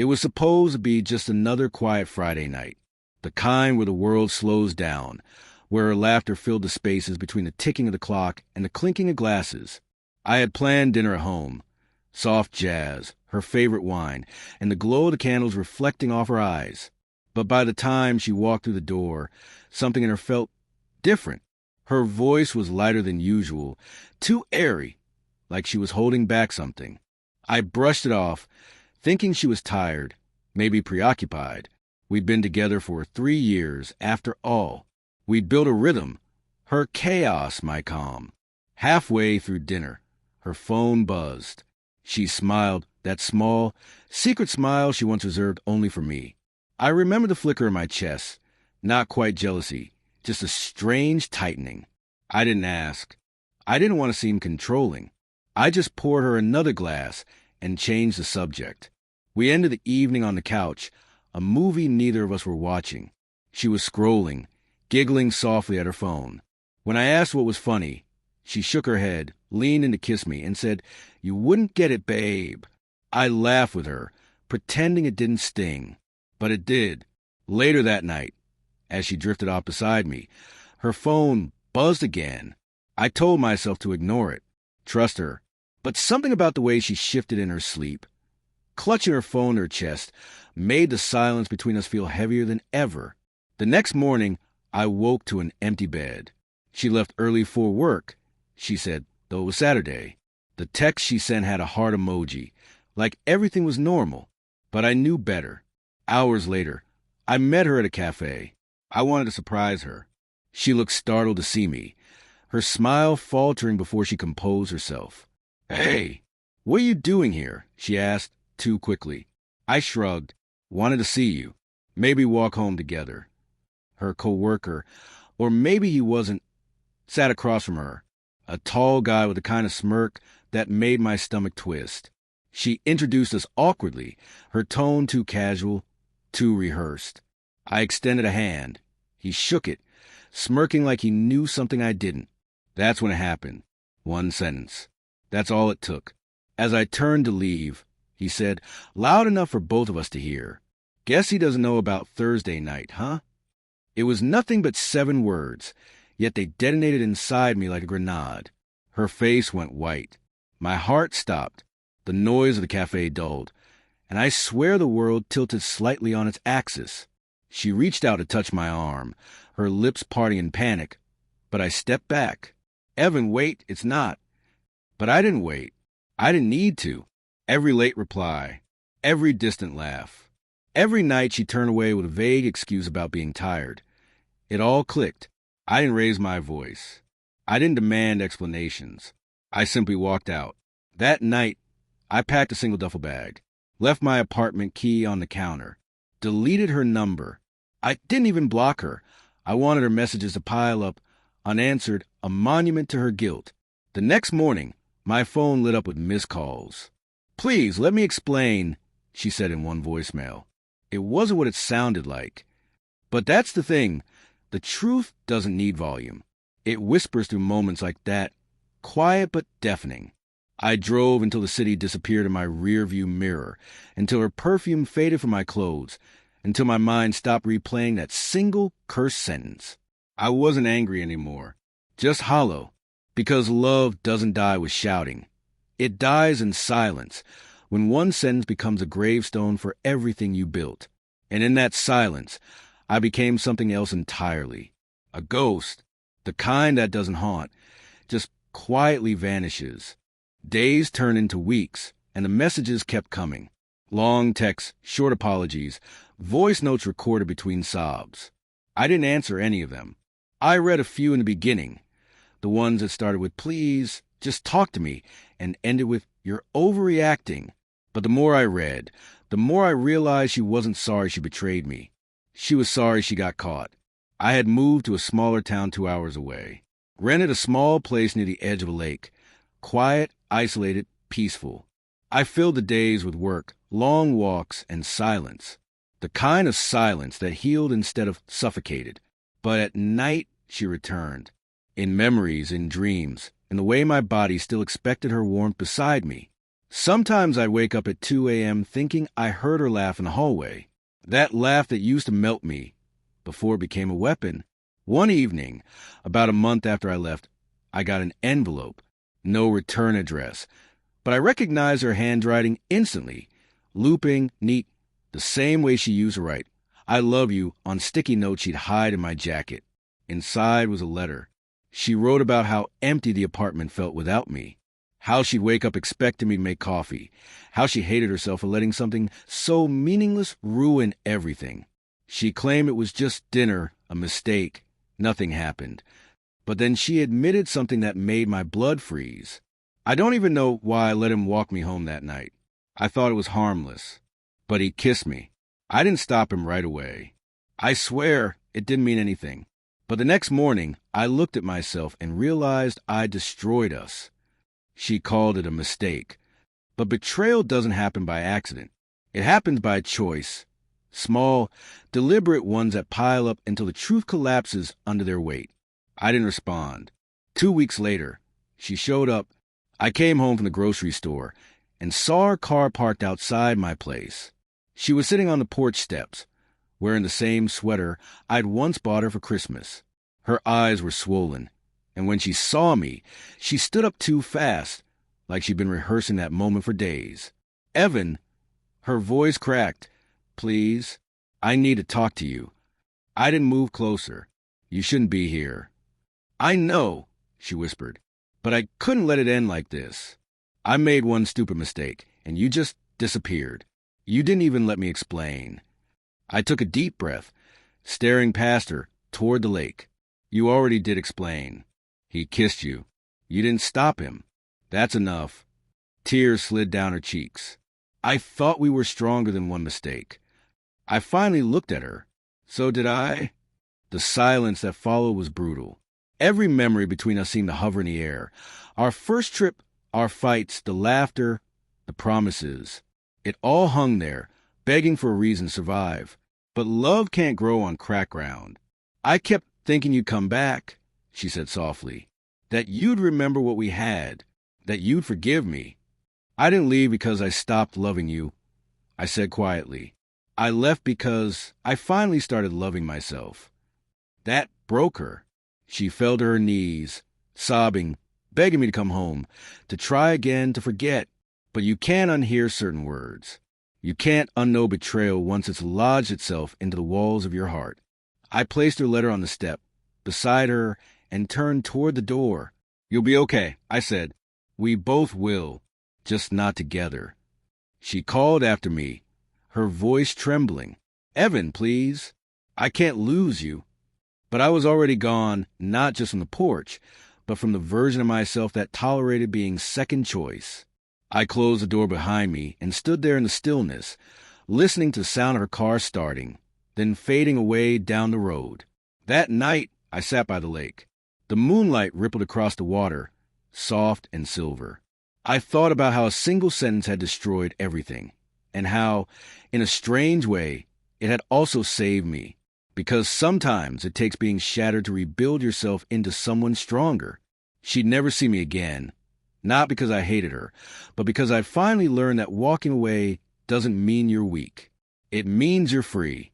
It was supposed to be just another quiet Friday night, the kind where the world slows down, where her laughter filled the spaces between the ticking of the clock and the clinking of glasses. I had planned dinner at home, soft jazz, her favorite wine, and the glow of the candles reflecting off her eyes. But by the time she walked through the door, something in her felt different. Her voice was lighter than usual, too airy, like she was holding back something. I brushed it off, thinking she was tired, maybe preoccupied. We'd been together for 3 years, after all. We'd built a rhythm. Her chaos, my calm. Halfway through dinner, her phone buzzed. She smiled, that small, secret smile she once reserved only for me. I remember the flicker in my chest, not quite jealousy, just a strange tightening. I didn't ask. I didn't want to seem controlling. I just poured her another glass and changed the subject. We ended the evening on the couch, a movie neither of us were watching. She was scrolling, giggling softly at her phone. When I asked what was funny, she shook her head, leaned in to kiss me, and said, "You wouldn't get it, babe." I laughed with her, pretending it didn't sting. But it did. Later that night, as she drifted off beside me, her phone buzzed again. I told myself to ignore it, trust her. But something about the way she shifted in her sleep, clutching her phone to her chest, made the silence between us feel heavier than ever. The next morning, I woke to an empty bed. She left early for work, she said, though it was Saturday. The text she sent had a heart emoji, like everything was normal. But I knew better. Hours later, I met her at a cafe. I wanted to surprise her. She looked startled to see me, her smile faltering before she composed herself. "Hey, what are you doing here?" she asked, too quickly. I shrugged. "Wanted to see you. Maybe walk home together." Her coworker, or maybe he wasn't, sat across from her, a tall guy with the kind of smirk that made my stomach twist. She introduced us awkwardly, her tone too casual, too rehearsed. I extended a hand. He shook it, smirking like he knew something I didn't. That's when it happened. One sentence. That's all it took. As I turned to leave, he said, loud enough for both of us to hear, "Guess he doesn't know about Thursday night, huh?" It was nothing but 7 words, yet they detonated inside me like a grenade. Her face went white. My heart stopped. The noise of the cafe dulled, and I swear the world tilted slightly on its axis. She reached out to touch my arm, her lips parting in panic, but I stepped back. "Evan, wait, it's not." But I didn't wait. I didn't need to. Every late reply, every distant laugh. Every night she turned away with a vague excuse about being tired. It all clicked. I didn't raise my voice. I didn't demand explanations. I simply walked out. That night, I packed a single duffel bag, left my apartment key on the counter, deleted her number. I didn't even block her. I wanted her messages to pile up, unanswered, a monument to her guilt. The next morning, my phone lit up with missed calls. "Please, let me explain," she said in one voicemail. It wasn't what it sounded like. But that's the thing. The truth doesn't need volume. It whispers through moments like that, quiet but deafening. I drove until the city disappeared in my rearview mirror, until her perfume faded from my clothes, until my mind stopped replaying that single cursed sentence. I wasn't angry anymore, just hollow, because love doesn't die with shouting. It dies in silence, when one sentence becomes a gravestone for everything you built. And in that silence, I became something else entirely. A ghost, the kind that doesn't haunt, just quietly vanishes. Days turned into weeks, and the messages kept coming. Long texts, short apologies, voice notes recorded between sobs. I didn't answer any of them. I read a few in the beginning, the ones that started with "please, just talk to me," and ended with "you're overreacting." But the more I read, the more I realized she wasn't sorry she betrayed me. She was sorry she got caught. I had moved to a smaller town 2 hours away, rented a small place near the edge of a lake, quiet, isolated, peaceful. I filled the days with work, long walks, and silence. The kind of silence that healed instead of suffocated. But at night, she returned. In memories, in dreams, in the way my body still expected her warmth beside me. Sometimes I'd wake up at 2 a.m. thinking I heard her laugh in the hallway. That laugh that used to melt me before it became a weapon. One evening, about a month after I left, I got an envelope. No return address. But I recognized her handwriting instantly. Looping, neat, the same way she used to write "I love you" on sticky notes she'd hide in my jacket. Inside was a letter. She wrote about how empty the apartment felt without me. How she'd wake up expecting me to make coffee. How she hated herself for letting something so meaningless ruin everything. She claimed it was just dinner, a mistake. Nothing happened. But then she admitted something that made my blood freeze. I don't even know why I let him walk me home that night. I thought it was harmless. But he kissed me. I didn't stop him right away. I swear it didn't mean anything. But the next morning, I looked at myself and realized I destroyed us. She called it a mistake. But betrayal doesn't happen by accident. It happens by choice. Small, deliberate ones that pile up until the truth collapses under their weight. I didn't respond. 2 weeks later, she showed up. I came home from the grocery store and saw her car parked outside my place. She was sitting on the porch steps, wearing the same sweater I'd once bought her for Christmas. Her eyes were swollen, and when she saw me, she stood up too fast, like she'd been rehearsing that moment for days. "Evan," her voice cracked. "Please, I need to talk to you." I didn't move closer. "You shouldn't be here." "I know," she whispered, "but I couldn't let it end like this. I made one stupid mistake, and you just disappeared. You didn't even let me explain." I took a deep breath, staring past her toward the lake. "You already did explain. He kissed you. You didn't stop him. That's enough." Tears slid down her cheeks. "I thought we were stronger than one mistake." I finally looked at her. "So did I?" The silence that followed was brutal. Every memory between us seemed to hover in the air. Our first trip, our fights, the laughter, the promises. It all hung there, begging for a reason to survive. But love can't grow on cracked ground. "I kept thinking you'd come back," she said softly. "That you'd remember what we had. That you'd forgive me." "I didn't leave because I stopped loving you," I said quietly. "I left because I finally started loving myself." That broke her. She fell to her knees, sobbing, begging me to come home, to try again, to forget. But you can't unhear certain words. You can't unknow betrayal once it's lodged itself into the walls of your heart. I placed her letter on the step, beside her, and turned toward the door. "You'll be okay," I said. "We both will, just not together." She called after me, her voice trembling. "Evan, please. I can't lose you." But I was already gone, not just from the porch, but from the version of myself that tolerated being second choice. I closed the door behind me and stood there in the stillness, listening to the sound of her car starting, then fading away down the road. That night, I sat by the lake. The moonlight rippled across the water, soft and silver. I thought about how a single sentence had destroyed everything, and how, in a strange way, it had also saved me. Because sometimes it takes being shattered to rebuild yourself into someone stronger. She'd never see me again. Not because I hated her, but because I finally learned that walking away doesn't mean you're weak. It means you're free.